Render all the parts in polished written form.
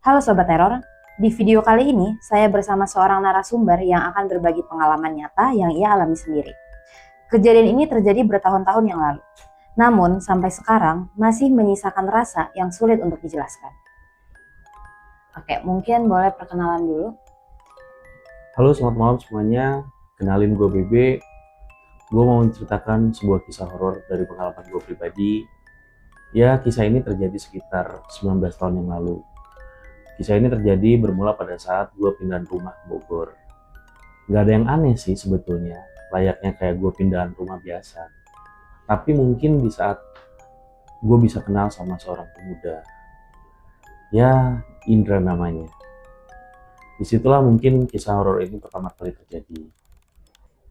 Halo Sobat Teror, di video kali ini saya bersama seorang narasumber yang akan berbagi pengalaman nyata yang ia alami sendiri. Kejadian ini terjadi bertahun-tahun yang lalu, namun sampai sekarang masih menyisakan rasa yang sulit untuk dijelaskan. Oke, mungkin boleh perkenalan dulu. Halo, selamat malam semuanya. Kenalin gue Bebe. Gue mau menceritakan sebuah kisah horor dari pengalaman gue pribadi. Ya, kisah ini terjadi sekitar 19 tahun yang lalu. Kisah ini terjadi bermula pada saat gue pindahan rumah ke Bogor. Gak ada yang aneh sih sebetulnya, layaknya kayak gue pindahan rumah biasa. Tapi mungkin di saat gue bisa kenal sama seorang pemuda. Ya, Indra namanya. Disitulah mungkin kisah horor ini pertama kali terjadi.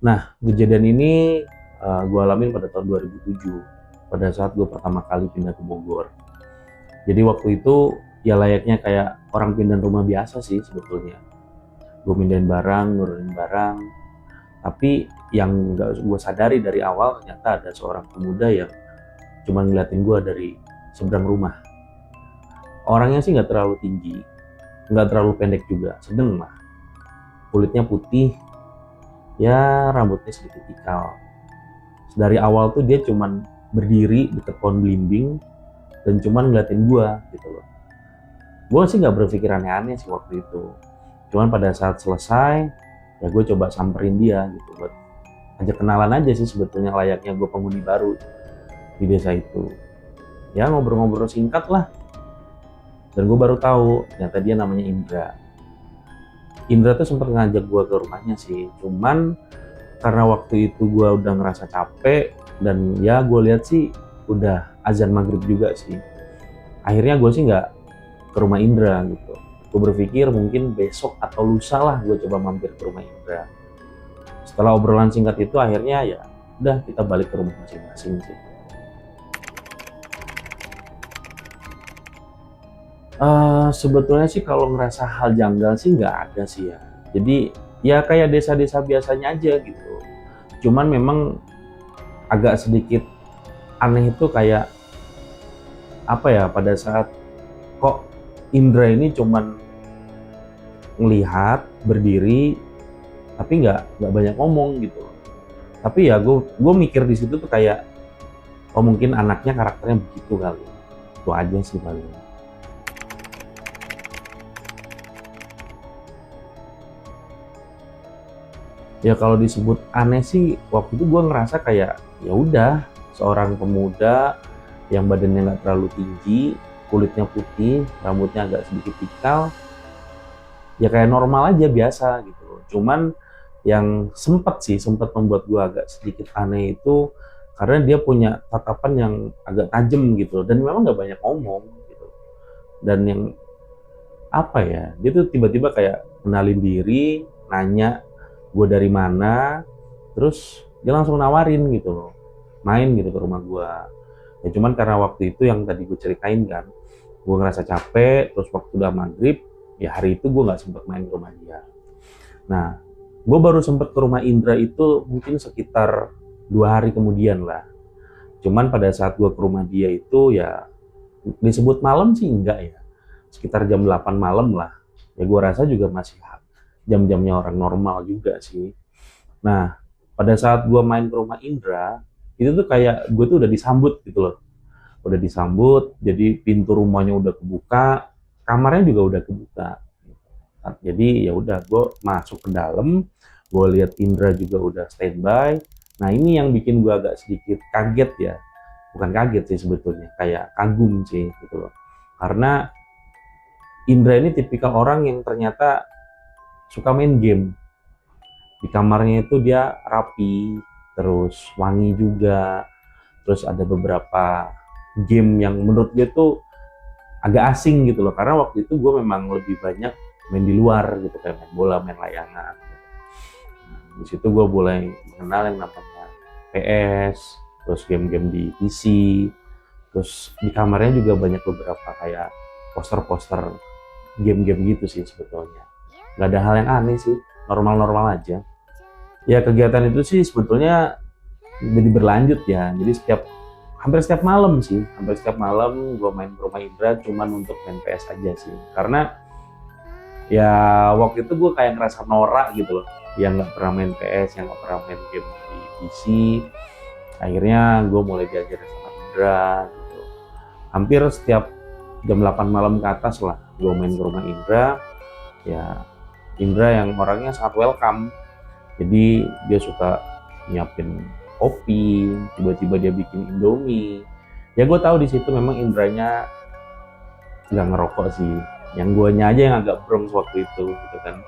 Nah, kejadian ini gue alamin pada tahun 2007, pada saat gue pertama kali pindah ke Bogor. Jadi waktu itu ya layaknya kayak orang pindahan rumah biasa sih sebetulnya. Gue pindahin barang, nurunin barang, tapi yang gak gue sadari dari awal ternyata ada seorang pemuda yang cuma ngeliatin gue dari seberang rumah. Orangnya sih gak terlalu tinggi, gak terlalu pendek juga, sedang lah. Kulitnya putih, ya rambutnya sedikit ikal. Dari awal tuh dia cuman berdiri deket pohon belimbing dan cuman ngeliatin gua gitu loh. Gua sih nggak berpikir aneh-aneh sih waktu itu. Cuman pada saat selesai, ya gue coba samperin dia gitu buat ajak kenalan aja sih sebetulnya layaknya gue penghuni baru di desa itu. Ya ngobrol-ngobrol singkat lah. Dan gue baru tahu ternyata dia namanya Indra. Indra tuh sempat ngajak gue ke rumahnya sih. Cuman karena waktu itu gue udah ngerasa capek dan ya gue lihat sih udah azan maghrib juga sih. Akhirnya gue sih nggak ke rumah Indra gitu. Gue berpikir mungkin besok atau lusa lah gue coba mampir ke rumah Indra. Setelah obrolan singkat itu akhirnya ya udah kita balik ke rumah masing-masing sih. Sebetulnya sih kalau ngerasa hal janggal sih nggak ada sih ya. Jadi ya kayak desa-desa biasanya aja gitu. Cuman memang agak sedikit aneh itu kayak apa ya, pada saat kok Indra ini cuman ngelihat berdiri tapi nggak banyak ngomong gitu. Tapi ya gue mikir di situ tuh kayak oh mungkin anaknya karakternya begitu kali. Itu aja sih paling. Ya kalau disebut aneh sih waktu itu gue ngerasa kayak ya udah seorang pemuda yang badannya nggak terlalu tinggi, kulitnya putih, rambutnya agak sedikit ikal, ya kayak normal aja biasa gitu loh. Cuman yang sempat membuat gue agak sedikit aneh itu karena dia punya tatapan yang agak tajam gitu loh. Dan memang nggak banyak ngomong gitu. Dan yang apa ya, dia tuh tiba-tiba kayak kenalin diri, nanya gue dari mana, terus dia langsung nawarin gitu loh, main gitu ke rumah gue. Ya cuman karena waktu itu yang tadi gue ceritain kan, gue ngerasa capek, terus waktu udah maghrib, ya hari itu gue nggak sempet main ke rumah dia. Nah, gue baru sempet ke rumah Indra itu mungkin sekitar 2 hari kemudian lah. Cuman pada saat gue ke rumah dia itu ya disebut malam sih enggak ya, sekitar jam 8 malam lah. Ya gue rasa juga masih jam-jamnya orang normal juga sih. Nah, pada saat gue main ke rumah Indra, itu tuh kayak gue tuh udah disambut gitu loh. Udah disambut, jadi pintu rumahnya udah kebuka, kamarnya juga udah kebuka. Jadi ya udah gue masuk ke dalam, gue lihat Indra juga udah standby. Nah ini yang bikin gue agak sedikit kaget ya, bukan kaget sih sebetulnya, kayak kagum sih gitu loh. Karena Indra ini tipikal orang yang ternyata suka main game. Di kamarnya itu dia rapi, terus wangi juga, terus ada beberapa game yang menurut dia tuh agak asing gitu loh, karena waktu itu gue memang lebih banyak main di luar gitu, kayak main bola, main layangan. Di situ gue mulai mengenal yang namanya PS, terus game-game di PC, terus di kamarnya juga banyak beberapa kayak poster-poster game-game gitu sih sebetulnya. Gak ada hal yang aneh sih, normal-normal aja. Ya kegiatan itu sih sebetulnya jadi berlanjut ya. Jadi hampir setiap malam sih, hampir setiap malam gue main ke rumah Indra cuman untuk main PS aja sih. Karena Ya waktu itu gue kayak ngerasa norak gitu loh, yang nggak pernah main PS, yang nggak pernah main game di PC. Akhirnya gue mulai diajarin sama Indra gitu. Hampir setiap jam 8 malam ke atas lah gue main ke rumah Indra. Ya Indra yang orangnya sangat welcome, jadi dia suka nyiapin kopi, tiba-tiba dia bikin Indomie. Ya gue tahu di situ memang Indranya nggak ngerokok sih, yang guanya aja yang agak brongs waktu itu gitu kan.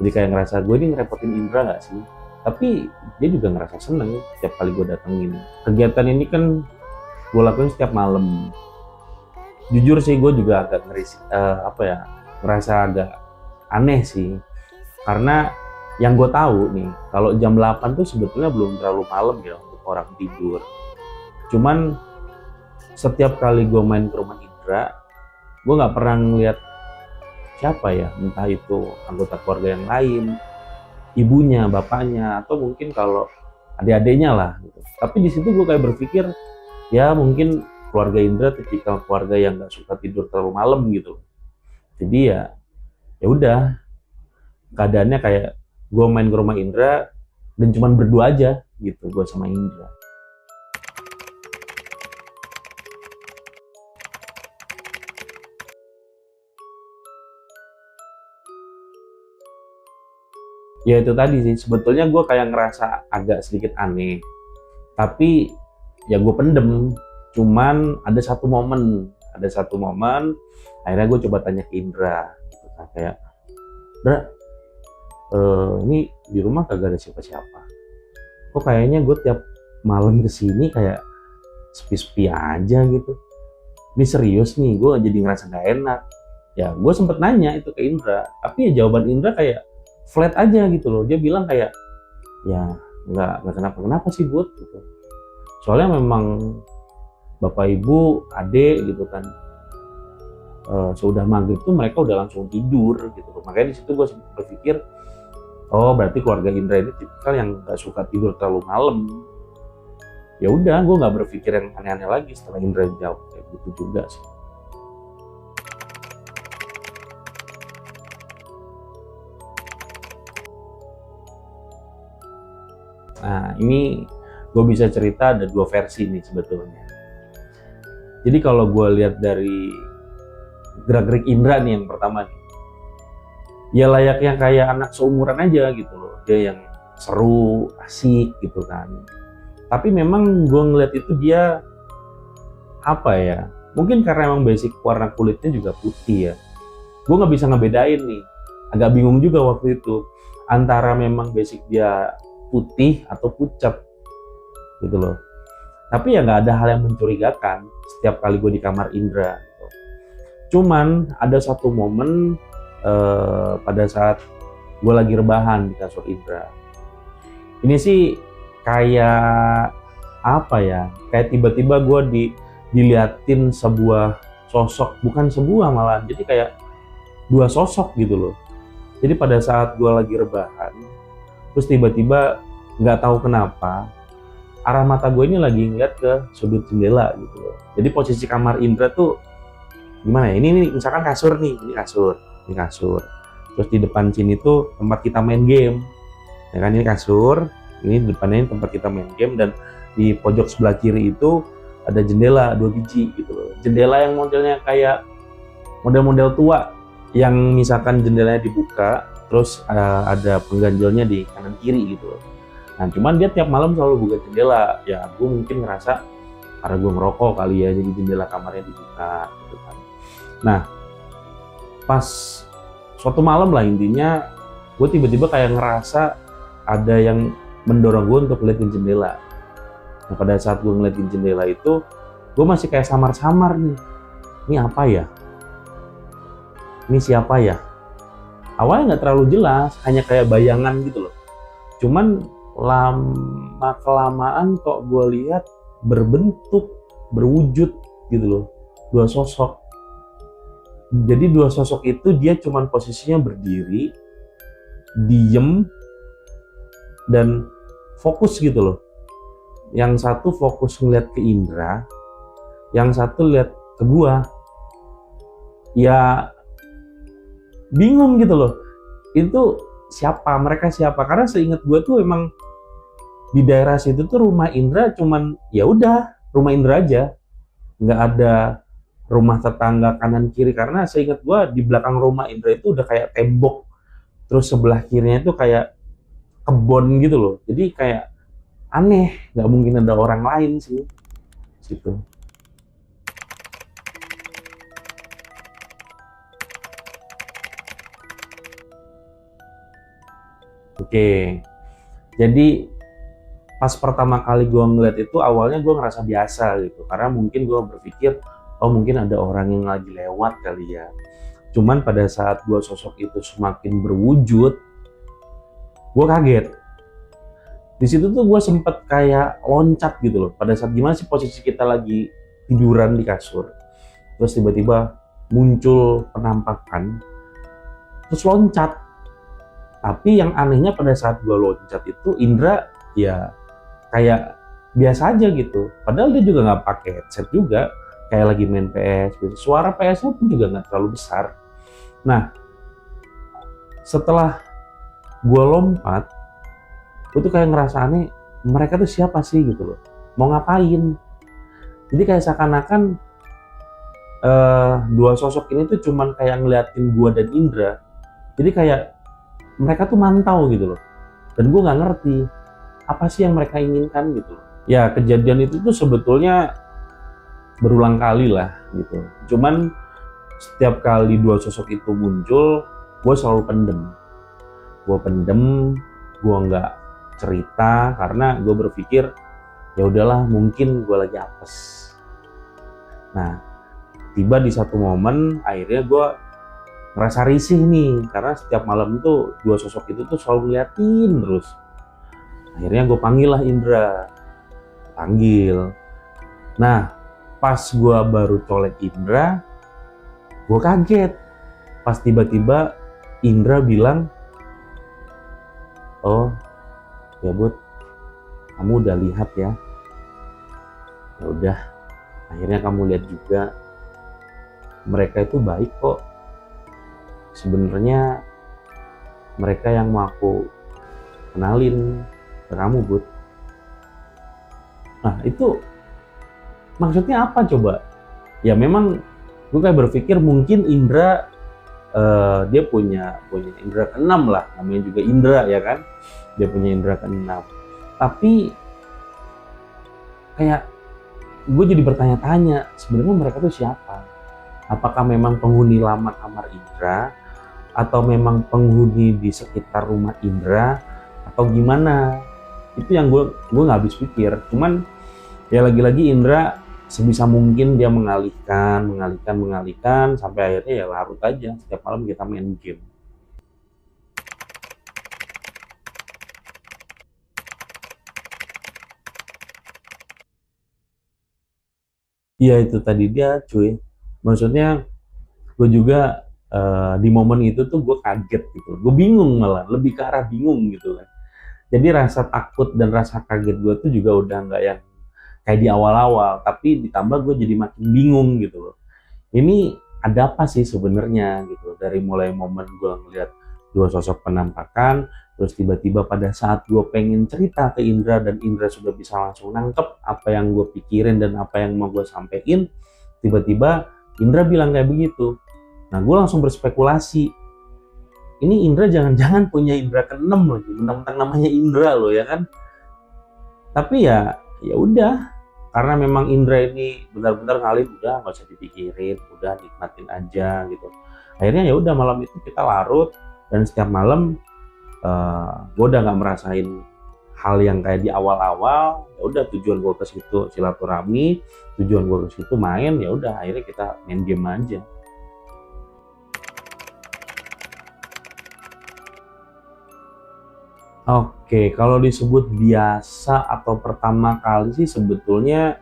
Jadi kayak ngerasa gue ini ngerepotin Indra nggak sih, tapi dia juga ngerasa seneng setiap kali gue datengin. Kegiatan ini kan gue lakuin setiap malam. Jujur sih gue juga agak ngerasa agak aneh sih, karena yang gue tahu nih kalau jam 8 tuh sebetulnya belum terlalu malam ya untuk orang tidur. Cuman setiap kali gue main ke rumah Indra, gue nggak pernah ngeliat siapa ya, entah itu anggota keluarga yang lain, ibunya, bapaknya, atau mungkin kalau adik-adiknya lah gitu. Tapi di situ gue kayak berpikir, ya mungkin keluarga Indra tipikal keluarga yang nggak suka tidur terlalu malam gitu. Jadi ya udah, keadaannya kayak gue main ke rumah Indra dan cuman berdua aja gitu, gue sama Indra. Ya itu tadi sih, sebetulnya gue kayak ngerasa agak sedikit aneh, tapi ya gue pendem. Cuman ada satu momen akhirnya gue coba tanya ke Indra gitu kan, kayak Indra, ini di rumah kagak ada siapa-siapa, kok kayaknya gue tiap malam kesini kayak sepi-sepi aja gitu, ini serius nih, gue jadi ngerasa gak enak. Ya gue sempet nanya itu ke Indra, tapi ya jawaban Indra kayak flat aja gitu loh. Dia bilang kayak, ya nggak kenapa-kenapa sih Bud gitu. Soalnya memang bapak ibu, adik gitu kan, sudah maghrib tuh mereka udah langsung tidur gitu loh. Makanya di situ gue berpikir, oh berarti keluarga Indra ini tipikal yang nggak suka tidur terlalu malam. Ya udah, gue nggak berpikir yang aneh-aneh lagi setelah Indra jawab kayak gitu juga sih. Nah ini gue bisa cerita ada dua versi nih sebetulnya. Jadi kalau gue lihat dari gerak-gerik Indra nih yang pertama nih, ya layaknya kayak anak seumuran aja gitu loh. Dia yang seru, asik gitu kan. Tapi memang gue ngeliat itu dia apa ya? Mungkin karena emang basic warna kulitnya juga putih ya. Gue nggak bisa ngebedain nih. Agak bingung juga waktu itu antara memang basic dia putih atau pucat gitu loh. Tapi ya nggak ada hal yang mencurigakan setiap kali gue di kamar Indra gitu. Cuman ada satu momen pada saat gue lagi rebahan di kasur Indra. Ini sih kayak apa ya? Kayak tiba-tiba gue diliatin sebuah sosok, bukan sebuah malahan. Jadi kayak dua sosok gitu loh. Jadi pada saat gue lagi rebahan, terus tiba-tiba nggak tahu kenapa arah mata gue ini lagi ngeliat ke sudut jendela gitu loh. Jadi posisi kamar Indra tuh gimana ya? Ini misalkan kasur nih, ini kasur. Terus di depan sini tuh tempat kita main game. Ya kan, ini kasur, ini depannya ini tempat kita main game, dan di pojok sebelah kiri itu ada jendela 2 biji gitu loh. Jendela yang modelnya kayak model-model tua, yang misalkan jendelanya dibuka terus ada pengganjolnya di kanan kiri gitu loh. Nah cuman dia tiap malam selalu buka jendela. Ya gue mungkin ngerasa karena gue ngerokok kali ya, jadi jendela kamarnya dibuka gitu kan. Nah pas suatu malam lah intinya, gue tiba-tiba kayak ngerasa ada yang mendorong gue untuk ngeliatin jendela. Nah pada saat gue ngeliatin jendela itu, gue masih kayak samar-samar nih, ini apa ya? Ini siapa ya? Awalnya nggak terlalu jelas, hanya kayak bayangan gitu loh. Cuman lama kelamaan kok gue lihat berbentuk, berwujud gitu loh, dua sosok. Jadi dua sosok itu dia cuman posisinya berdiri, diem, dan fokus gitu loh. Yang satu fokus ngeliat ke Indra, yang satu lihat ke gua. Ya bingung gitu loh. Itu siapa, mereka siapa? Karena seingat gue tuh emang di daerah situ tuh rumah Indra cuman ya udah rumah Indra aja, nggak ada rumah tetangga kanan kiri, karena seingat gue di belakang rumah Indra itu udah kayak tembok, terus sebelah kirinya itu kayak kebon gitu loh. Jadi kayak aneh, nggak mungkin ada orang lain sih situ. Oke, jadi pas pertama kali gue ngeliat itu awalnya gue ngerasa biasa gitu, karena mungkin gue berpikir oh mungkin ada orang yang lagi lewat kali ya. Cuman pada saat gue sosok itu semakin berwujud, gue kaget. Di situ tuh gue sempet kayak loncat gitu loh. Pada saat gimana sih posisi kita lagi tiduran di kasur, terus tiba-tiba muncul penampakan, terus loncat. Tapi yang anehnya pada saat gue loncat itu Indra ya kayak biasa aja gitu. Padahal dia juga nggak pakai headset juga, kayak lagi main PS. Suara PS-nya pun juga nggak terlalu besar. Nah, setelah gue lompat, gue tuh kayak ngerasa aneh, mereka tuh siapa sih gitu loh, mau ngapain. Jadi kayak seakan-akan dua sosok ini tuh cuman kayak ngeliatin gue dan Indra. Jadi kayak mereka tuh mantau gitu loh, dan gue nggak ngerti apa sih yang mereka inginkan gitu loh. Ya kejadian itu tuh sebetulnya berulang kali lah gitu, cuman setiap kali dua sosok itu muncul, gue selalu pendem. Gue nggak cerita karena gue berpikir ya udahlah, mungkin gue lagi apes. Nah, tiba di satu momen akhirnya gue ngerasa risih nih, karena setiap malam itu dua sosok itu tuh selalu ngeliatin terus. Akhirnya gue panggil lah Indra, panggil. Nah, pas gue baru colek Indra, gue kaget pas tiba-tiba Indra bilang, oh ya Bud, kamu udah lihat ya. Ya udah, akhirnya kamu lihat juga, mereka itu baik kok. Sebenarnya mereka yang mau aku kenalin ke kamu, Bud. Nah, itu maksudnya apa coba? Ya memang gue kayak berpikir mungkin Indra dia punya indra keenam lah, namanya juga Indra ya kan. Dia punya indra keenam. Tapi kayak gue jadi bertanya-tanya, sebenarnya mereka tuh siapa? Apakah memang penghuni lama kamar Indra, atau memang penghuni di sekitar rumah Indra, atau gimana? Itu yang gue nggak habis pikir. Cuman ya lagi-lagi Indra sebisa mungkin dia mengalihkan sampai akhirnya ya larut aja, setiap malam kita main game. Iya itu tadi dia cuy, maksudnya gue juga di momen itu tuh gue kaget gitu, gue bingung, malah lebih ke arah bingung gitu kan. Jadi rasa takut dan rasa kaget gue tuh juga udah nggak yang kayak di awal-awal, tapi ditambah gue jadi makin bingung gitu loh. Ini ada apa sih sebenarnya gitu, dari mulai momen gue ngeliat dua sosok penampakan, terus tiba-tiba pada saat gue pengen cerita ke Indra dan Indra sudah bisa langsung nangkep apa yang gue pikirin dan apa yang mau gue sampein, tiba-tiba Indra bilang kayak begitu. Nah gue langsung berspekulasi, ini Indra jangan-jangan punya indra keenam lagi, mentang-mentang namanya Indra loh ya kan. Tapi ya udah, karena memang Indra ini benar-benar ngalir, udah nggak usah dipikirin, udah nikmatin aja gitu. Akhirnya ya udah malam itu kita larut, dan setiap malam gue udah nggak merasain hal yang kayak di awal-awal. Ya udah, tujuan gue ke situ silaturahmi, tujuan gue ke situ main, ya udah akhirnya kita main game aja. Oke, kalau disebut biasa atau pertama kali sih sebetulnya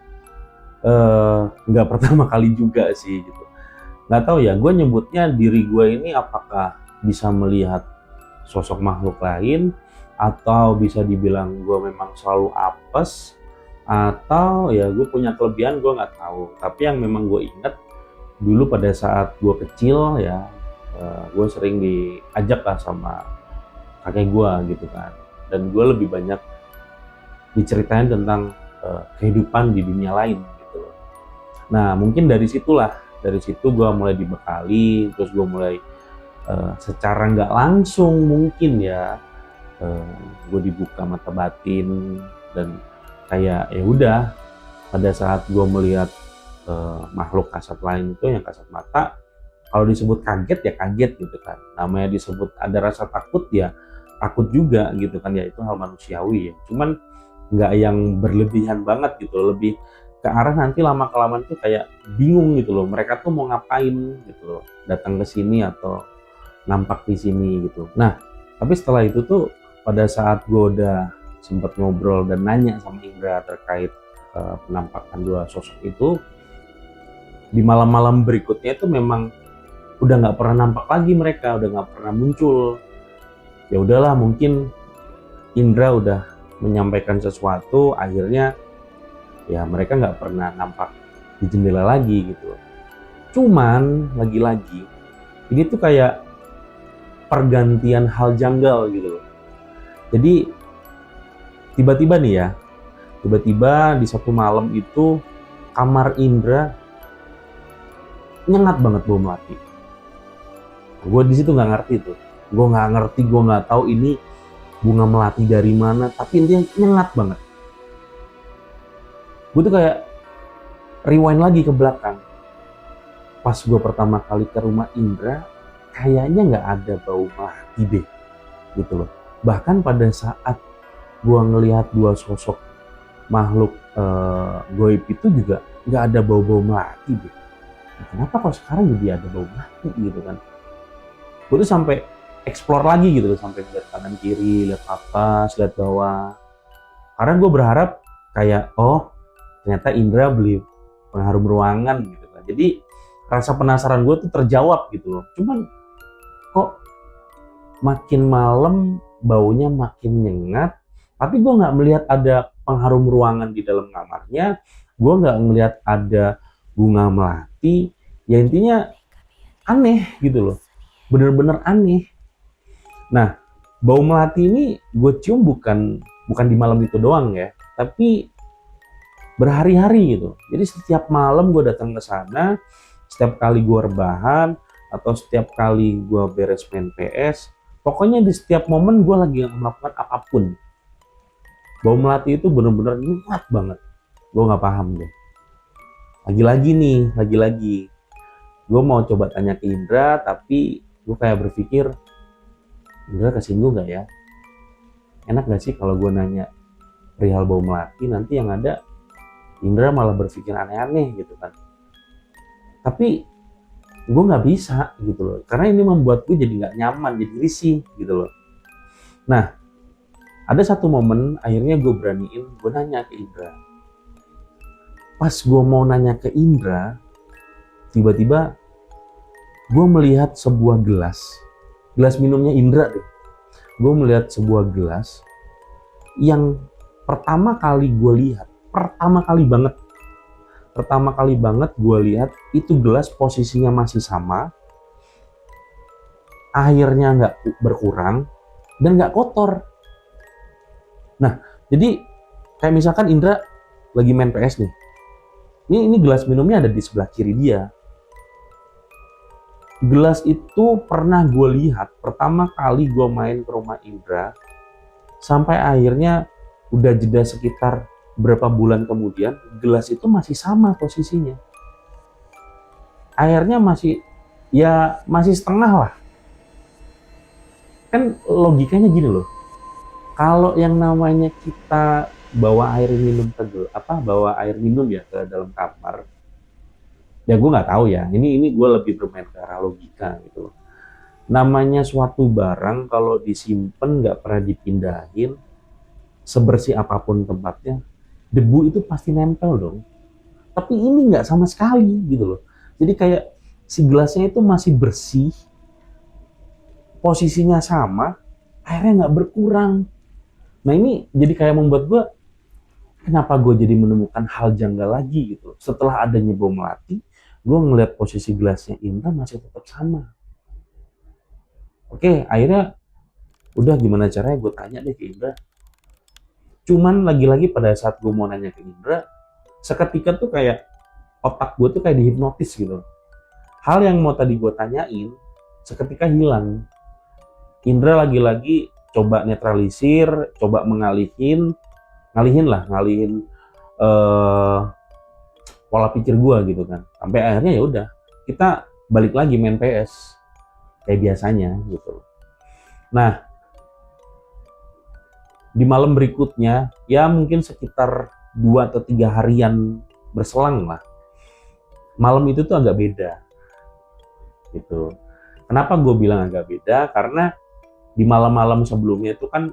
nggak pertama kali juga sih gitu. Nggak tahu ya, gue nyebutnya diri gue ini apakah bisa melihat sosok makhluk lain, atau bisa dibilang gue memang selalu apes, atau ya gue punya kelebihan, gue nggak tahu. Tapi yang memang gue inget dulu pada saat gue kecil ya, gue sering diajak lah sama kakek gue gitu kan, dan gue lebih banyak diceritain tentang kehidupan di dunia lain gitu loh. Nah mungkin dari situ gue mulai dibekali, terus gue mulai secara nggak langsung mungkin ya, gue dibuka mata batin, dan kayak ya udah, pada saat gue melihat makhluk kasat lain itu yang kasat mata, kalau disebut kaget ya kaget gitu kan, namanya disebut ada rasa takut ya takut juga gitu kan, ya itu hal manusiawi ya, cuman nggak yang berlebihan banget gitu, lebih ke arah nanti lama kelamaan tuh kayak bingung gitu loh, mereka tuh mau ngapain gitu loh, datang ke sini atau nampak di sini gitu. Nah tapi setelah itu tuh, pada saat gue udah sempet ngobrol dan nanya sama Indra terkait penampakan dua sosok itu, di malam-malam berikutnya itu memang udah nggak pernah nampak lagi, mereka udah nggak pernah muncul. Ya udahlah, mungkin Indra udah menyampaikan sesuatu, akhirnya ya mereka nggak pernah nampak di jendela lagi gitu. Cuman lagi-lagi ini tuh kayak pergantian hal janggal gitu loh. Jadi tiba-tiba nih ya, tiba-tiba di satu malam itu kamar Indra nyengat banget bau melati. Gue di situ nggak ngerti tuh, gue nggak ngerti, gue nggak tahu ini bunga melati dari mana, tapi intinya nyengat banget. Gue tuh kayak rewind lagi ke belakang, pas gue pertama kali ke rumah Indra, kayaknya nggak ada bau melati deh gitu loh. Bahkan pada saat gue ngelihat dua sosok makhluk goib itu juga nggak ada bau-bau melati deh. Nah, kenapa kok sekarang jadi ada bau melati gitu kan? Gue tuh sampai explore lagi gitu loh, sampai lihat kanan kiri, lihat atas, lihat bawah. Karena gue berharap kayak, oh ternyata Indra beli pengharum ruangan gitu kan. Jadi rasa penasaran gue tuh terjawab gitu loh. Cuman kok makin malam baunya makin nyengat, tapi gue nggak melihat ada pengharum ruangan di dalam kamarnya, gue nggak melihat ada bunga melati, ya intinya aneh gitu loh, bener-bener aneh. Nah bau melati ini gue cium bukan di malam itu doang ya, tapi berhari-hari gitu. Jadi setiap malam gue datang ke sana, setiap kali gue rebahan atau setiap kali gue beres main PS, pokoknya di setiap momen gue lagi melakukan apapun, bau melati itu bener-bener nyengat banget. Gue nggak paham deh. Lagi-lagi gue mau coba tanya ke Indra, tapi gue kayak berpikir, Indra kesinggung nggak ya? Enak nggak sih kalau gue nanya perihal bau melati, nanti yang ada Indra malah berpikir aneh-aneh gitu kan. Tapi gue nggak bisa gitu loh, karena ini membuat gue jadi nggak nyaman, jadi risih gitu loh. Nah ada satu momen akhirnya gue beraniin, gue nanya ke Indra. Pas gue mau nanya ke Indra, tiba-tiba gue melihat sebuah gelas minumnya Indra deh. Gue melihat sebuah gelas yang pertama kali banget gue lihat itu gelas posisinya masih sama, airnya nggak berkurang dan nggak kotor. Nah jadi kayak misalkan Indra lagi main PS nih, ini gelas minumnya ada di sebelah kiri dia. Gelas itu pernah gue lihat pertama kali gue main ke rumah Indra, sampai akhirnya udah jeda sekitar berapa bulan kemudian, gelas itu masih sama posisinya. Airnya masih setengah lah. Kan logikanya gini loh. Kalau yang namanya kita bawa air minum ya ke dalam kamar, ya gue nggak tahu ya. Ini gue lebih bermain ke arah logika gitu loh. Namanya suatu barang kalau disimpan nggak pernah dipindahin, sebersih apapun tempatnya, debu itu pasti nempel dong. Tapi ini nggak sama sekali gitu loh. Jadi kayak si gelasnya itu masih bersih, posisinya sama, airnya nggak berkurang. Nah ini jadi kayak membuat gue, kenapa gue jadi menemukan hal janggal lagi gitu. Setelah adanya bau melati, gue ngeliat posisi gelasnya Indra masih tetap sama. Oke, akhirnya udah gimana caranya gue tanya deh ke Indra. Cuman lagi-lagi pada saat gue mau nanya ke Indra, seketika tuh kayak otak gue tuh kayak dihipnotis gitu. Hal yang mau tadi gue tanyain, seketika hilang. Indra lagi-lagi coba netralisir, coba ngalihin eh, pola pikir gue gitu kan. Sampai akhirnya ya udah, kita balik lagi main PS kayak biasanya gitu. Nah, di malam berikutnya, ya mungkin sekitar 2 atau 3 harian berselang lah. Malam itu tuh agak beda gitu. Kenapa gue bilang agak beda? Karena di malam-malam sebelumnya itu kan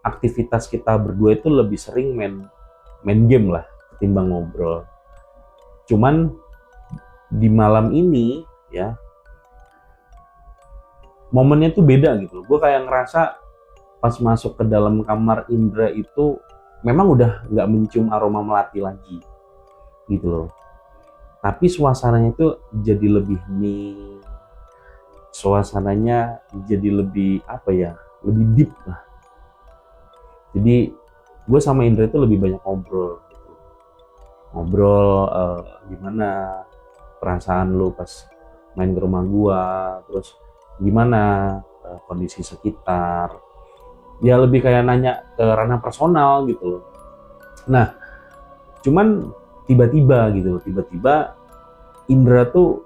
aktivitas kita berdua itu lebih sering main game lah ketimbang ngobrol. Cuman di malam ini ya momennya tuh beda gitu. Gue kayak ngerasa pas masuk ke dalam kamar Indra itu memang udah nggak mencium aroma melati lagi gitu loh. Tapi suasananya itu jadi lebih hening, suasananya jadi lebih apa ya, lebih deep lah. Jadi gue sama Indra itu lebih banyak ngobrol gitu. Ngobrol gimana perasaan lu pas main ke rumah gua, terus gimana kondisi sekitar. Ya lebih kayak nanya ke ranah personal gitu loh. Nah, cuman tiba-tiba gitu, tiba-tiba Indra tuh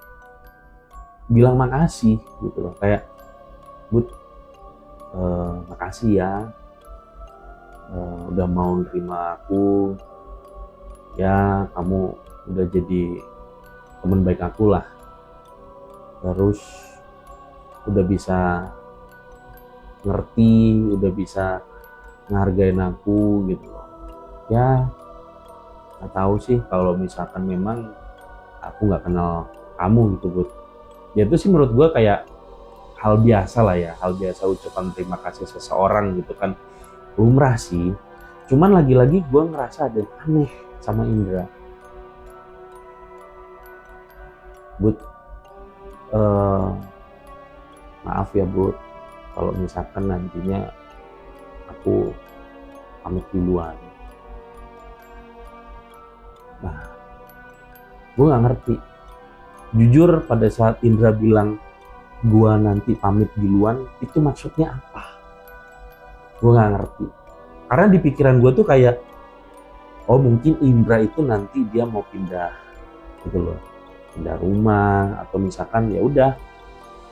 bilang makasih gitu loh, kayak Bud, makasih ya udah mau nerima aku, ya kamu udah jadi teman baik aku lah, terus udah bisa ngerti, udah bisa ngehargain aku gitu loh. Ya nggak tahu sih kalau misalkan memang aku nggak kenal kamu gitu Bud. Ya itu sih menurut gue kayak hal biasa lah ya, hal biasa ucapan terima kasih seseorang gitu kan, lumrah sih. Cuman lagi-lagi gue ngerasa ada yang aneh sama Indra. Bud, eh, maaf ya Bud, kalau misalkan nantinya aku pamit duluan. Nah, gue nggak ngerti. Jujur pada saat Indra bilang gue nanti pamit duluan, itu maksudnya apa? Gue nggak ngerti. Karena di pikiran gue tuh kayak, oh mungkin Indra itu nanti dia mau pindah gitu loh, pindah rumah atau misalkan ya udah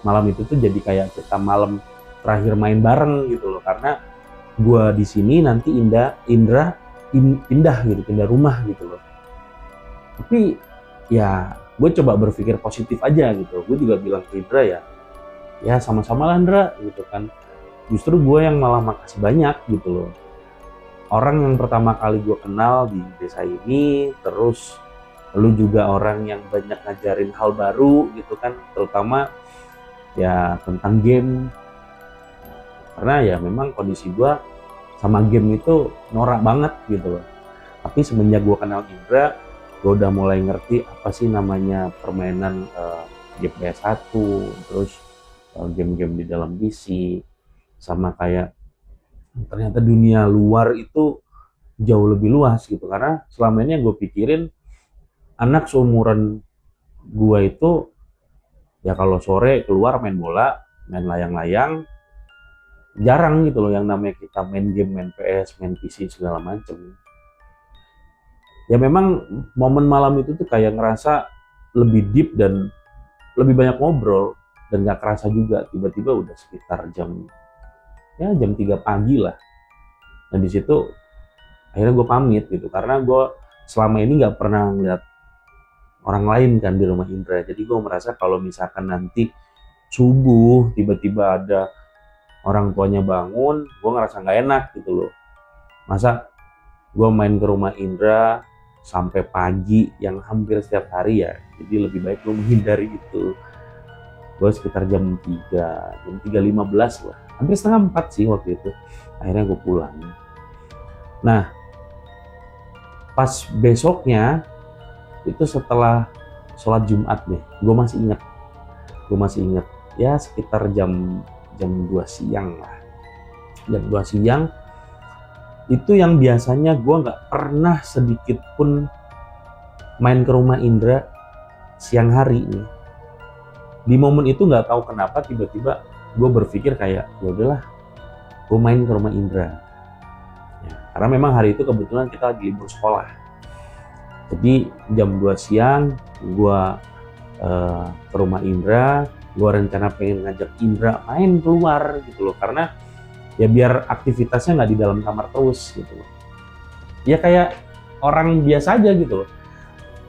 malam itu tuh jadi kayak kita malam terakhir main bareng gitu loh. Karena gue di sini nanti Indra pindah gitu, pindah rumah gitu loh. Tapi ya gue coba berpikir positif aja gitu. Gue juga bilang ke Indra ya sama-sama lah Indra gitu kan. Justru gue yang malah makasih banyak gitu loh. Orang yang pertama kali gue kenal di desa ini, terus lu juga orang yang banyak ngajarin hal baru gitu kan, terutama ya tentang game. Karena ya memang kondisi gue sama game itu norak banget gitu loh. Tapi semenjak gue kenal Indra, gue udah mulai ngerti apa sih namanya permainan game PS1, terus game-game di dalam PC, sama kayak ternyata dunia luar itu jauh lebih luas gitu. Karena selama ini yang gue pikirin anak seumuran gue itu ya kalau sore keluar main bola, main layang-layang, jarang gitu loh yang namanya kita main game, main PS, main PC segala macem. Ya memang momen malam itu tuh kayak ngerasa lebih deep dan lebih banyak ngobrol, dan gak kerasa juga tiba-tiba udah sekitar jam 3 pagi lah. Dan di situ akhirnya gue pamit gitu karena gue selama ini nggak pernah ngeliat orang lain kan di rumah Indra. Jadi gue merasa kalau misalkan nanti subuh tiba-tiba ada orang tuanya bangun, gue ngerasa nggak enak gitu loh. Masa gue main ke rumah Indra sampai pagi yang hampir setiap hari ya. Jadi lebih baik gue menghindari itu. Gue sekitar jam 3:15 lah. Hampir setengah 4 sih waktu itu. Akhirnya gue pulang. Nah, pas besoknya itu setelah sholat Jumat deh, gue masih inget ya sekitar jam jam 2 siang lah. Jam 2 siang itu yang biasanya gue nggak pernah sedikit pun main ke rumah Indra siang hari nih. Di momen itu nggak tahu kenapa tiba-tiba gue berpikir kayak ya udahlah gue main ke rumah Indra ya, karena memang hari itu kebetulan kita lagi libur sekolah. Jadi jam 2 siang gue ke rumah Indra. Gue rencana pengen ngajak Indra main keluar gitu loh, karena ya biar aktivitasnya nggak di dalam kamar terus gitu loh. Ya kayak orang biasa aja gitu loh.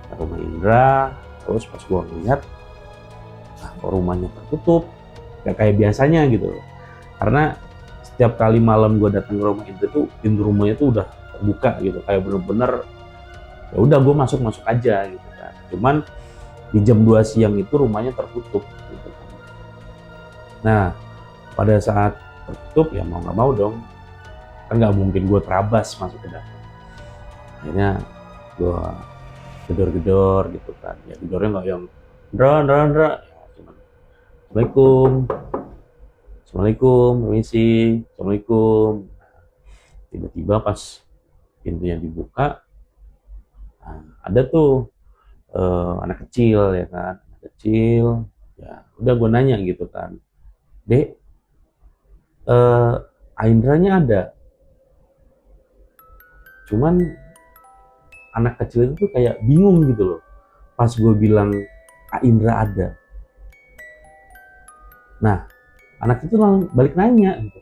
Ke rumah Indra, terus pas gue ngeliat, kok rumahnya tertutup, gak kayak biasanya gitu loh. Karena setiap kali malam gue datang ke rumah Indra tuh pintu rumahnya tuh udah terbuka gitu, kayak bener-bener ya udah gue masuk aja gitu kan. Cuman di jam 2 siang itu rumahnya tertutup gitu kan. Nah pada saat tertutup ya mau nggak mau dong, kan nggak mungkin gue terabas masuk ke dalam. Akhirnya gue gedor-gedor gitu kan, ya gedornya nggak yang Ndra ya, cuman Assalamualaikum, permisi, Assalamualaikum. Tiba-tiba pas pintunya dibuka, ada tuh anak kecil ya kan, anak kecil. Ya udah gue nanya gitu kan, Dek, Aindranya ada. Cuman anak kecil itu tuh kayak bingung gitu loh. Pas gue bilang Indra ada. Nah, anak itu langsung balik nanya gitu.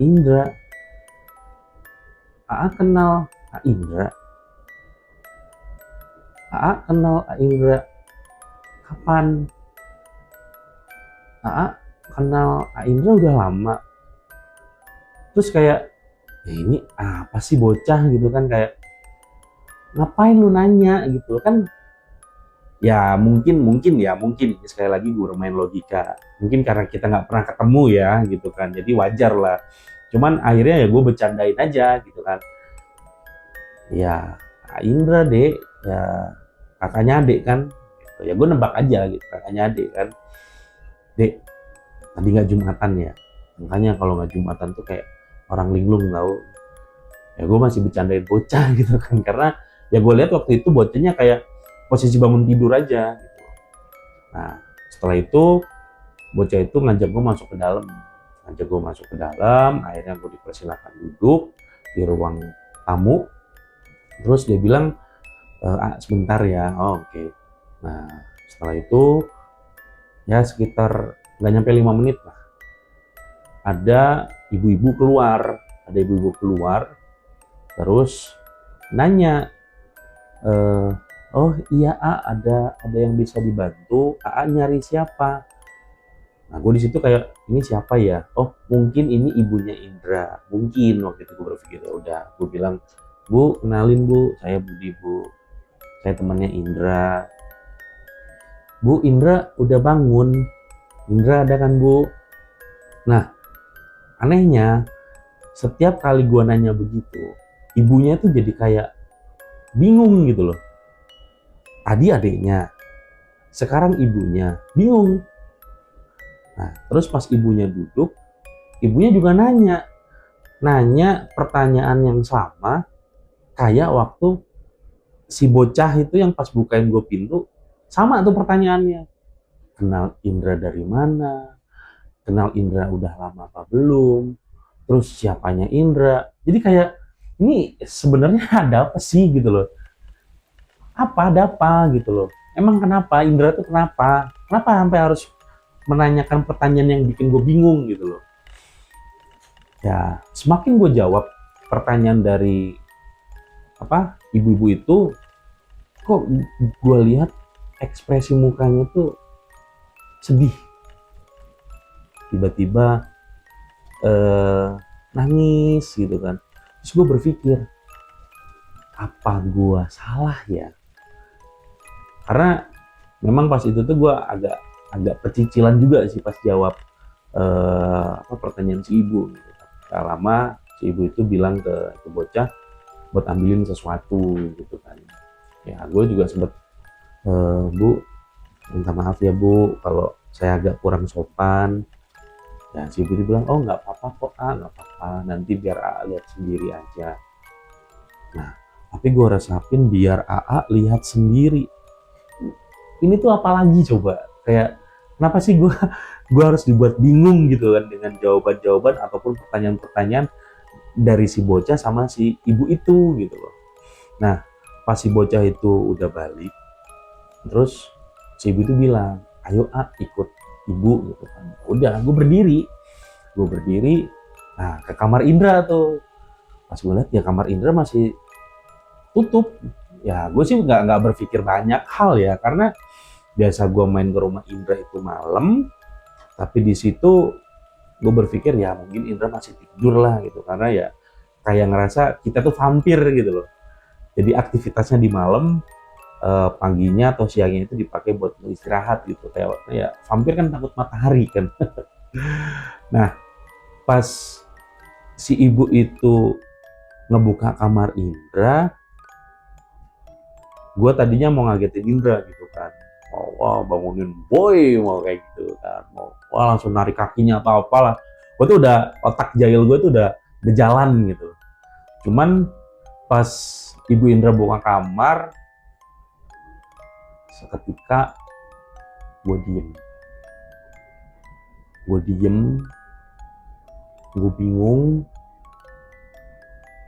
Indra, kenal Indra. Kenal Indra. Kapan? Kenal Indra udah lama. Terus kayak ya ini apa sih bocah gitu kan, kayak ngapain lu nanya gitu kan. Ya mungkin sekali lagi gue bermain logika, mungkin karena kita nggak pernah ketemu ya gitu kan, jadi wajar lah. Cuman akhirnya ya gue bercandain aja gitu kan, ya Indra dek, ya kakaknya adek kan gitu. Ya gue nebak aja gitu, kakaknya adek kan. Dek, tadi nggak Jumatan ya, makanya kalau nggak Jumatan tuh kayak orang linglung tau. Ya gue masih bercandain bocah gitu kan, karena ya gue lihat waktu itu bocahnya kayak posisi bangun tidur aja gitu. Nah setelah itu bocah itu ngajak gue masuk ke dalam, akhirnya gue dipersilakan duduk di ruang tamu. Terus dia bilang sebentar ya. Oke. Nah setelah itu ya sekitar nggak nyampe 5 menit lah, ada ibu-ibu keluar terus nanya, oh iya ada yang bisa dibantu, nyari siapa? Nah gue di situ kayak ini siapa ya? Oh mungkin ini ibunya Indra, mungkin. Waktu itu gue berpikir ya udah, gue bilang, Bu kenalin Bu, saya Budi Bu, saya temannya Indra. Bu Indra udah bangun, Indra ada kan Bu? Nah anehnya setiap kali gue nanya begitu, ibunya tuh jadi kayak bingung gitu loh. Tadi adiknya, sekarang ibunya bingung. Nah, terus pas ibunya duduk, ibunya juga nanya pertanyaan yang sama kayak waktu si bocah itu yang pas bukain gue pintu, sama tuh pertanyaannya. Kenal Indra dari mana? Kenal Indra udah lama apa belum? Terus siapanya Indra? Jadi kayak ini sebenarnya ada apa sih gitu loh? Ada apa gitu loh? Emang kenapa Indra tuh kenapa sampai harus menanyakan pertanyaan yang bikin gue bingung gitu loh. Ya semakin gue jawab pertanyaan dari ibu-ibu itu, kok gue lihat ekspresi mukanya tuh sedih, tiba-tiba nangis gitu kan. Terus gue berpikir, apa gue salah ya? Karena memang pas itu tuh gue agak pecicilan juga sih pas jawab pertanyaan si ibu gitu. Gak lama si ibu itu bilang ke bocah buat ambilin sesuatu gitu kan. Ya gue juga sempet, Bu minta maaf ya Bu kalau saya agak kurang sopan. Ya si ibu itu bilang, oh nggak apa-apa kok nggak apa-apa, nanti biar AA lihat sendiri aja. Nah, tapi gue resapin biar AA lihat sendiri. Ini tuh apalagi coba? Kayak kenapa sih gue harus dibuat bingung gitu kan dengan jawaban-jawaban ataupun pertanyaan-pertanyaan dari si bocah sama si ibu itu gitu loh. Nah, pas si bocah itu udah balik, terus si ibu itu bilang, ayo ikut ibu gitu kan. Udah, gue berdiri, nah ke kamar Indra tuh. Pas gue lihat ya kamar Indra masih tutup. Ya gue sih nggak berpikir banyak hal ya, karena biasa gue main ke rumah Indra itu malam, tapi di situ gue berpikir ya mungkin Indra masih tidur lah gitu, karena ya kayak ngerasa kita tuh vampir gitu loh. Jadi aktivitasnya di malam, paginya atau siangnya itu dipakai buat istirahat gitu. Kayak ya vampir kan takut matahari kan. Nah, pas si ibu itu ngebuka kamar Indra, gue tadinya mau ngagetin Indra gitu kan. Mau wah bangunin boy, mau kayak gitu kan. Mau wah langsung narik kakinya atau apalah. Gue tuh udah, otak jahil gue tuh udah jalan gitu. Cuman pas ibu Indra buka kamar, seketika gue diem. Gue bingung,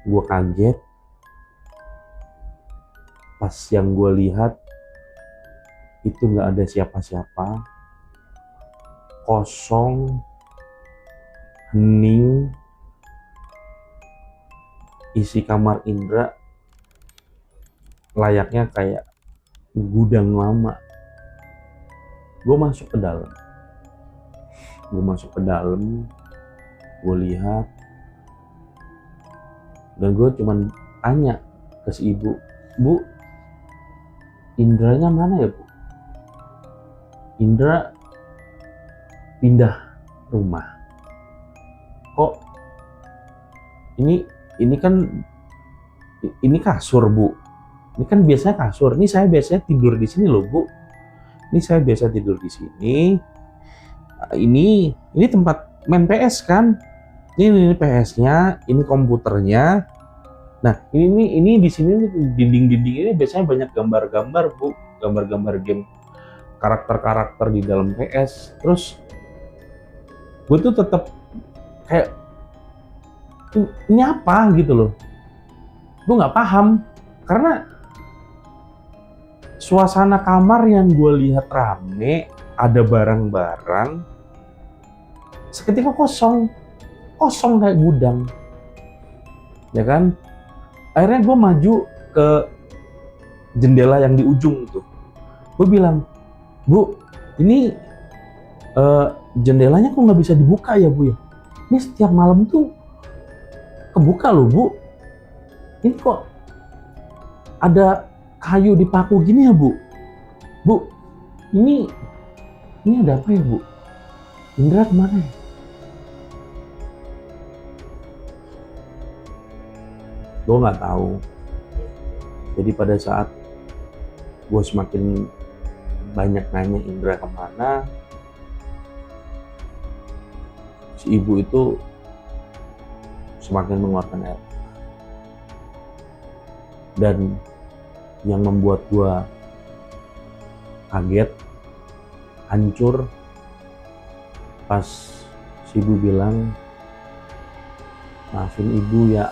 gue kaget. Pas yang gue lihat itu nggak ada siapa-siapa, kosong, hening. Isi kamar Indra layaknya kayak gudang lama. Gue masuk ke dalam, gue lihat, dan gue cuman tanya ke si ibu, Bu, Indranya mana ya Bu? Indra pindah rumah. Kok ini kan ini kasur Bu. Ini kan biasanya kasur. Ini saya biasanya tidur di sini loh Bu. Ini saya biasa tidur di sini. Ini tempat main PS kan? Ini PS-nya, ini komputernya. Nah, ini di sini dinding-dinding ini biasanya banyak gambar-gambar Bu, gambar-gambar game, karakter-karakter di dalam PS. Terus gue tuh tetap kayak ini apa gitu loh. Gue nggak paham karena suasana kamar yang gue lihat rame, ada barang-barang, seketika kosong kayak gudang, ya kan? Akhirnya gue maju ke jendela yang di ujung tuh. Gue bilang, Bu, ini jendelanya kok nggak bisa dibuka ya Bu ya? Ini setiap malam tuh kebuka loh Bu. Ini kok ada kayu dipaku gini ya Bu? Bu, ini ada apa ya Bu? Indra kemana ya? Gue nggak tahu. Jadi pada saat gue semakin banyak nanya Indra kemana, si ibu itu semakin mengeluarkan air. Dan yang membuat gue kaget, hancur, pas si ibu bilang, maafin ibu ya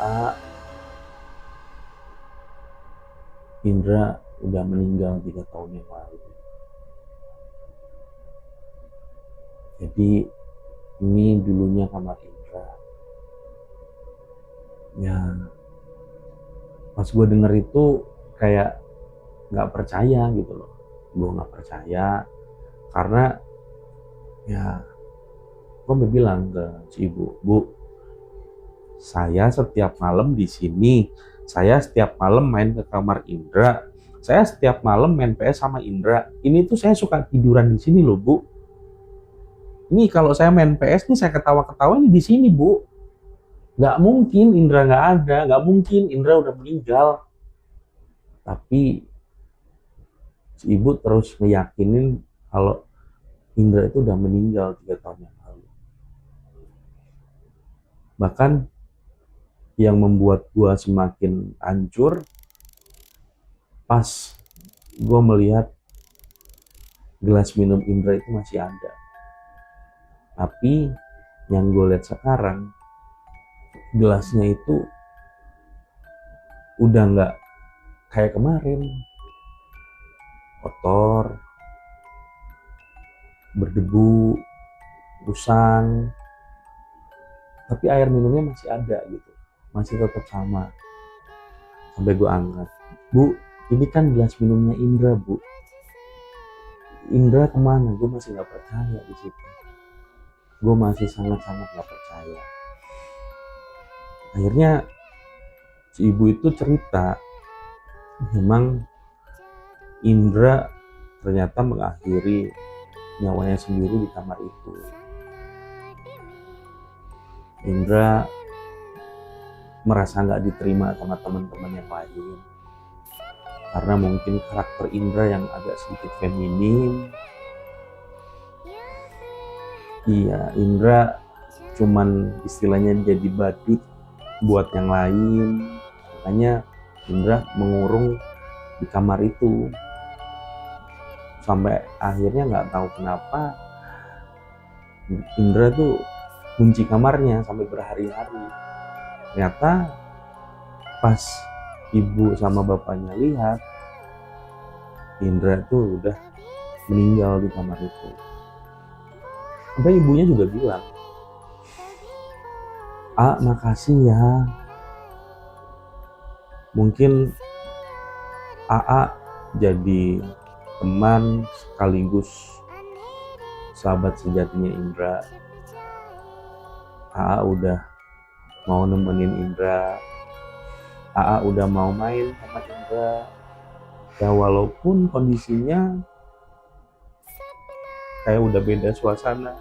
Indra udah meninggal 3 tahun yang lalu. Jadi ini dulunya kamar Indra. Ya, pas gue denger itu kayak nggak percaya gitu loh. Gue nggak percaya karena ya gue bilang ke si ibu, Bu, saya setiap malam di sini, saya setiap malam main ke kamar Indra, saya setiap malam main PS sama Indra. Ini tuh saya suka tiduran di sini loh Bu. Ini kalau saya main PS nih saya ketawa-ketawa ini di sini Bu. Nggak mungkin Indra nggak ada, nggak mungkin Indra udah meninggal. Tapi si ibu terus ngeyakinin kalau Indra itu udah meninggal 3 tahun yang lalu. Bahkan yang membuat gue semakin hancur pas gue melihat gelas minum Indra itu masih ada. Tapi yang gue lihat sekarang, gelasnya itu udah nggak kayak kemarin, kotor, berdebu, usang, tapi air minumnya masih ada gitu, masih tetap sama. Sampai gue angkat, "Bu, ini kan gelas minumnya Indra, Bu. Indra kemana?" Gue masih nggak percaya di situ. Gue masih sangat-sangat nggak percaya. Akhirnya si ibu itu cerita, memang Indra ternyata mengakhiri nyawanya sendiri di kamar itu. Indra merasa nggak diterima sama teman-teman yang lain karena mungkin karakter Indra yang agak sedikit feminim. Iya, Indra cuman istilahnya jadi badut buat yang lain, makanya Indra mengurung di kamar itu sampai akhirnya nggak tahu kenapa Indra tuh kunci kamarnya sampai berhari-hari. Ternyata pas ibu sama bapaknya lihat, Indra tuh udah meninggal di kamar itu. Sampai ibunya juga bilang, makasih ya, mungkin AA jadi teman sekaligus sahabat sejatinya Indra. AA udah mau nemenin Indra, AA udah mau main sama Indra. Ya walaupun kondisinya kayak udah beda suasana,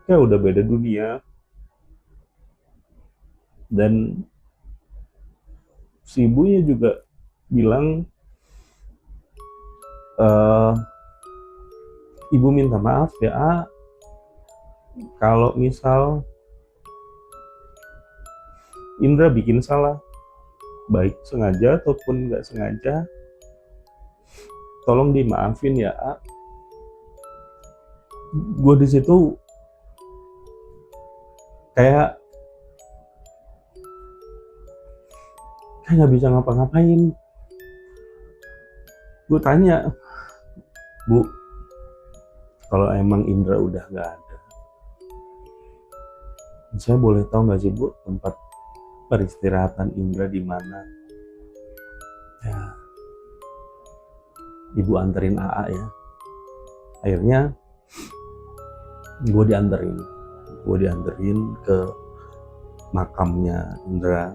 kayak udah beda dunia. Dan si ibunya juga bilang, ibu minta maaf ya, kalau misal Indra bikin salah, baik sengaja ataupun nggak sengaja, tolong dimaafin ya. Gue di situ kayak nggak bisa ngapa-ngapain. Gue tanya, "Bu, kalau emang Indra udah nggak ada, saya boleh tahu nggak sih, Bu, tempat peristirahatan Indra di mana?" Ya, ibu anterin AA ya. Akhirnya gue dianterin ke makamnya Indra.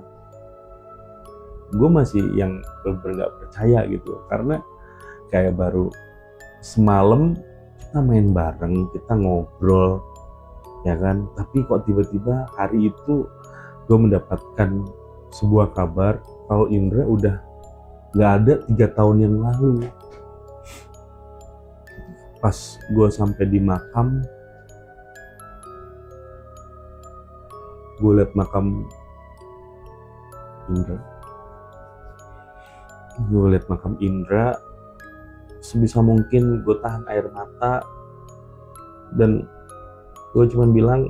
Gue masih yang bener-bener gak percaya gitu, karena kayak baru semalam kita main bareng, kita ngobrol, ya kan, tapi kok tiba-tiba hari itu gue mendapatkan sebuah kabar kalau Indra udah gak ada 3 tahun yang lalu. Pas gue sampai di makam, gue liat makam Indra, sebisa mungkin gue tahan air mata dan gue cuma bilang,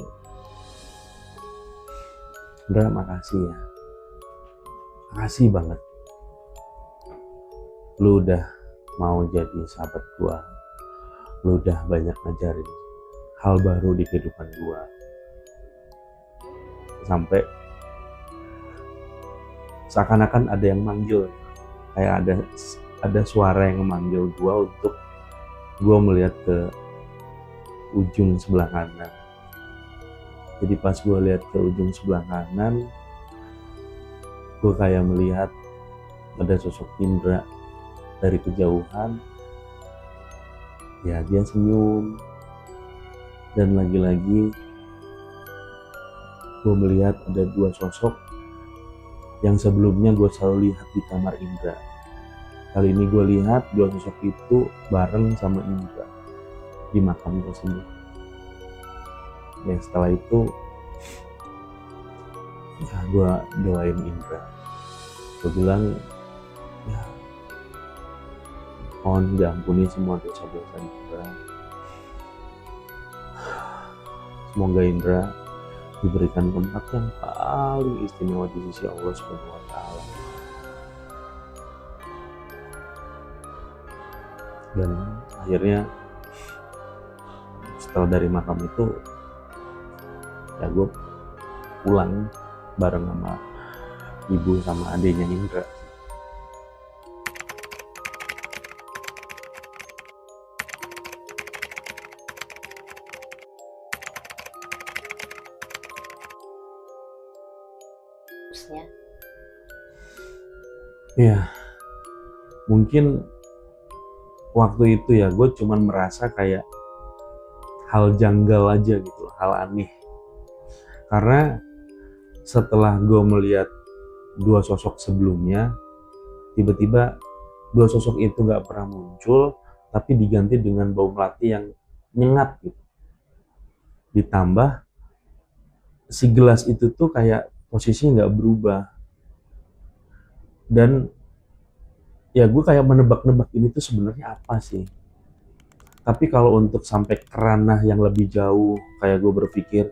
"Indra, makasih ya, makasih banget, lu udah mau jadi sahabat gue, lu udah banyak ngajarin hal baru di kehidupan gue." Sampai seakan-akan ada yang manggil, kayak ada suara yang memanggil gue untuk gue melihat ke ujung sebelah kanan. Jadi pas gue lihat ke ujung sebelah kanan, gue kayak melihat ada sosok Indra dari kejauhan. Ya, dia senyum, dan lagi-lagi gue melihat ada 2 sosok yang sebelumnya gue selalu lihat di kamar Indra. Kali ini gue lihat dua sosok itu bareng sama Indra di makam tersebut. Ya setelah itu ya gue doain Indra. Gue bilang ya mohon diampuni semua dosa-dosa Indra. Semoga Indra diberikan tempat yang paling istimewa di sisi Allah Subhanahu wa taala. Dan akhirnya setelah dari makam itu ya gue pulang bareng sama ibu sama adiknya Indra. Terusnya. Ya mungkin waktu itu ya gue cuman merasa kayak hal janggal aja gitu, hal aneh. Karena setelah gue melihat dua sosok sebelumnya, tiba-tiba dua sosok itu gak pernah muncul, tapi diganti dengan bau melati yang nyengat gitu. Ditambah si gelas itu tuh kayak posisinya gak berubah. Dan ya gue kayak menebak-nebak ini tuh sebenarnya apa sih. Tapi kalau untuk sampai ke ranah yang lebih jauh, kayak gue berpikir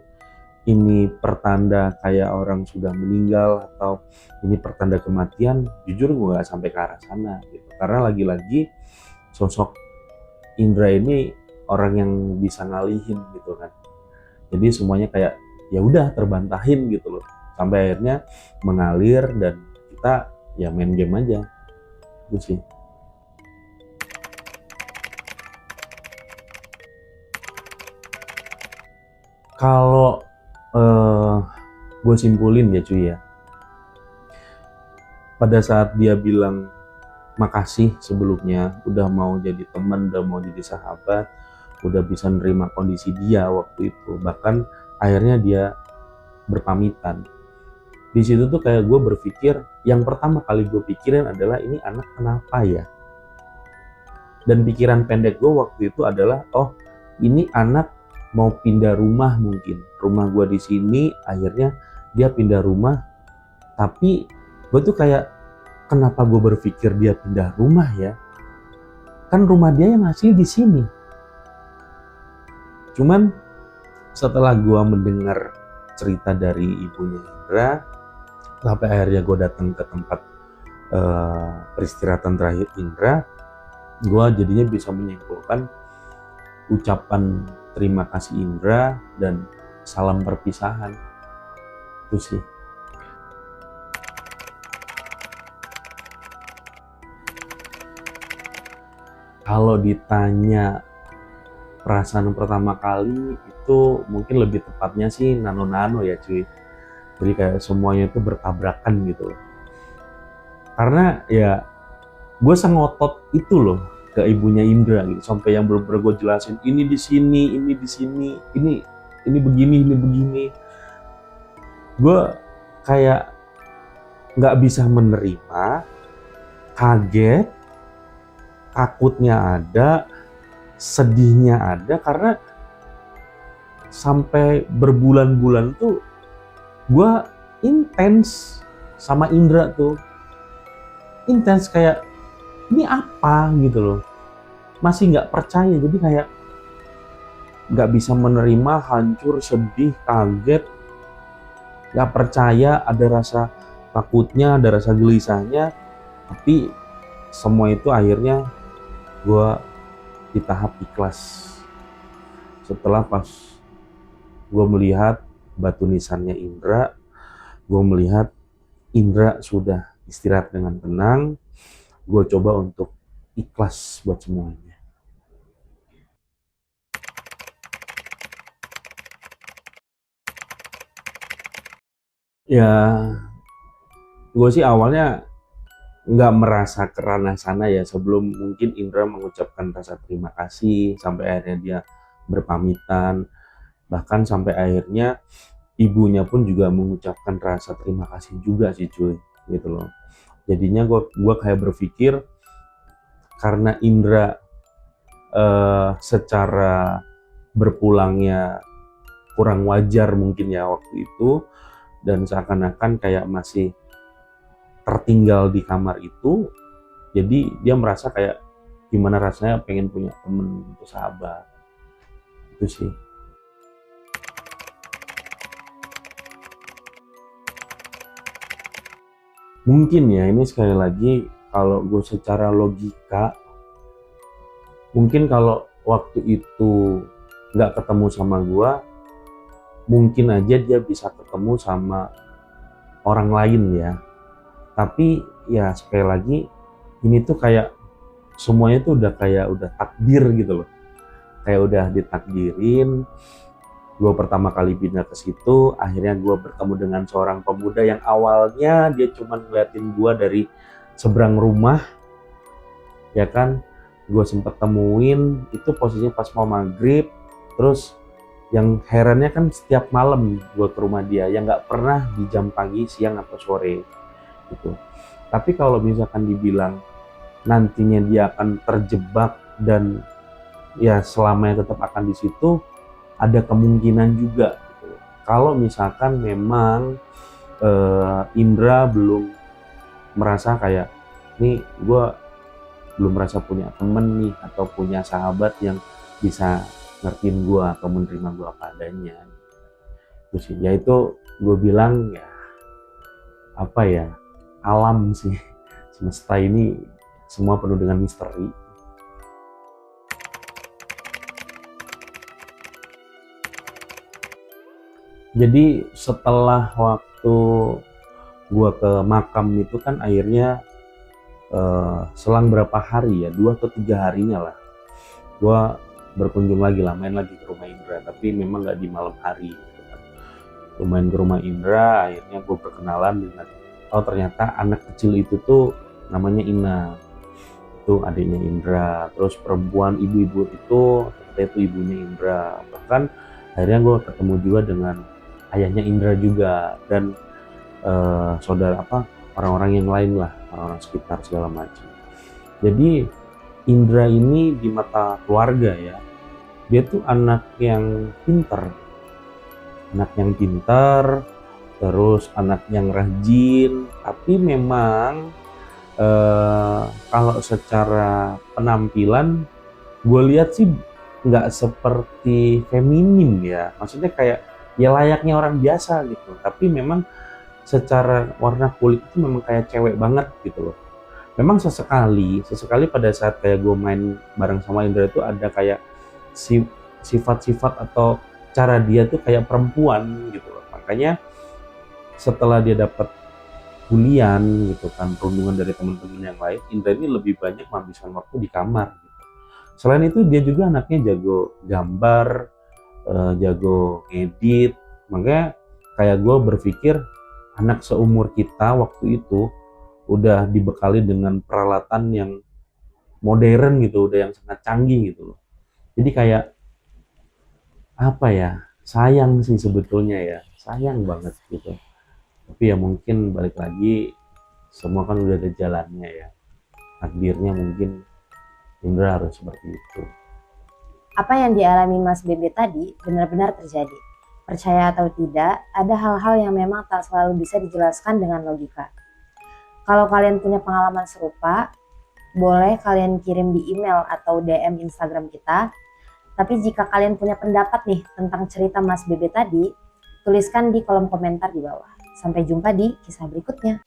ini pertanda kayak orang sudah meninggal atau ini pertanda kematian, jujur gue gak sampai ke arah sana gitu. Karena lagi-lagi sosok Indra ini orang yang bisa ngalihin gitu kan. Jadi semuanya kayak ya udah terbantahin gitu loh. Sampai akhirnya mengalir dan kita ya main game aja. Itu sih. Kalau gue simpulin ya cuy ya, pada saat dia bilang makasih sebelumnya, udah mau jadi teman, udah mau jadi sahabat, udah bisa nerima kondisi dia waktu itu, bahkan akhirnya dia berpamitan. Di situ tuh kayak gue berpikir, yang pertama kali gue pikirin adalah ini anak kenapa ya? Dan pikiran pendek gue waktu itu adalah, oh ini anak mau pindah rumah mungkin. Rumah gue di sini, akhirnya dia pindah rumah. Tapi gue tuh kayak, kenapa gue berpikir dia pindah rumah ya? Kan rumah dia yang asli di sini. Cuman setelah gue mendengar cerita dari ibunya Indra, sampai akhirnya gue datang ke tempat peristirahatan terakhir Indra, gue jadinya bisa menyimpulkan ucapan terima kasih Indra dan salam perpisahan. Itu sih. Kalau ditanya perasaan pertama kali itu mungkin lebih tepatnya sih nano-nano ya cuy. Jadi kayak semuanya itu bertabrakan gitu. Karena ya gue sengotot itu loh ke ibunya Indra gitu, sampai yang bener-bener gue jelasin ini di sini, ini di sini, ini begini, ini begini. Gue kayak nggak bisa menerima, kaget, takutnya ada, sedihnya ada, karena sampai berbulan-bulan tuh gue intens sama Indra tuh, intens kayak ini apa gitu loh, masih nggak percaya. Jadi kayak nggak bisa menerima, hancur, sedih, kaget, nggak percaya, ada rasa takutnya, ada rasa gelisahnya. Tapi semua itu akhirnya gue di tahap ikhlas setelah pas gue melihat batu nisannya Indra, gue melihat Indra sudah istirahat dengan tenang. Gue coba untuk ikhlas buat semuanya. Ya, gue sih awalnya nggak merasa ke ranah sana ya, sebelum mungkin Indra mengucapkan rasa terima kasih, sampai akhirnya dia berpamitan, bahkan sampai akhirnya ibunya pun juga mengucapkan rasa terima kasih juga sih cuy, gitu loh. Jadinya gue kayak berpikir karena Indra secara berpulangnya kurang wajar mungkin ya waktu itu, dan seakan-akan kayak masih tertinggal di kamar itu, jadi dia merasa kayak gimana rasanya pengen punya temen untuk sahabat. Itu sih. Mungkin ya, ini sekali lagi kalau gue secara logika, mungkin kalau waktu itu nggak ketemu sama gue, mungkin aja dia bisa ketemu sama orang lain ya. Tapi ya sekali lagi, ini tuh kayak semuanya tuh udah takdir gitu loh. Kayak udah ditakdirin. Gue pertama kali pindah ke situ, akhirnya gue bertemu dengan seorang pemuda yang awalnya dia cuma ngeliatin gue dari seberang rumah, ya kan. Gue sempet temuin, itu posisinya pas mau maghrib. Terus yang herannya kan setiap malam gue ke rumah dia, yang nggak pernah di jam pagi, siang, atau sore gitu. Tapi kalau misalkan dibilang nantinya dia akan terjebak dan ya selamanya tetap akan di situ, ada kemungkinan juga gitu. Kalau misalkan memang Indra belum merasa kayak nih gue belum merasa punya temen nih atau punya sahabat yang bisa ngertiin gue atau menerima gue apa adanya. Terus ya itu gue bilang ya apa ya, alam sih, semesta ini semua penuh dengan misteri. Jadi setelah waktu gua ke makam itu kan akhirnya selang berapa hari ya, 2 atau 3 harinya lah, gua berkunjung lagi lah, main lagi ke rumah Indra, tapi memang nggak di malam hari gitu kan. Gua main ke rumah Indra, akhirnya gua berkenalan dengan, oh ternyata anak kecil itu tuh namanya Ina, itu adiknya Indra. Terus perempuan ibu-ibu itu ternyata itu ibunya Indra. Bahkan akhirnya gue ketemu juga dengan ayahnya Indra juga, dan saudara orang-orang yang lain lah, orang-orang sekitar segala macam. Jadi Indra ini di mata keluarga ya, dia tuh anak yang pintar, terus anak yang rajin. Tapi memang kalau secara penampilan gue lihat sih nggak seperti feminim ya, maksudnya kayak ya layaknya orang biasa gitu, tapi memang secara warna kulit itu memang kayak cewek banget gitu loh. Memang sesekali pada saat kayak gue main bareng sama Indra itu ada kayak sifat-sifat atau cara dia tuh kayak perempuan gitu loh. Makanya setelah dia dapat bulian gitu kan, perundungan dari teman-teman yang lain, Indra ini lebih banyak menghabiskan waktu di kamar gitu. Selain itu dia juga anaknya jago gambar, jago ngedit. Makanya kayak gue berpikir anak seumur kita waktu itu udah dibekali dengan peralatan yang modern gitu, udah yang sangat canggih gitu loh. Jadi kayak apa ya, sayang sih sebetulnya ya, sayang banget gitu. Tapi ya mungkin balik lagi, semua kan udah ada jalannya ya, takdirnya mungkin Indra harus seperti itu. Apa yang dialami Mas Bebe tadi benar-benar terjadi. Percaya atau tidak, ada hal-hal yang memang tak selalu bisa dijelaskan dengan logika. Kalau kalian punya pengalaman serupa, boleh kalian kirim di email atau DM Instagram kita. Tapi jika kalian punya pendapat nih tentang cerita Mas Bebe tadi, tuliskan di kolom komentar di bawah. Sampai jumpa di kisah berikutnya.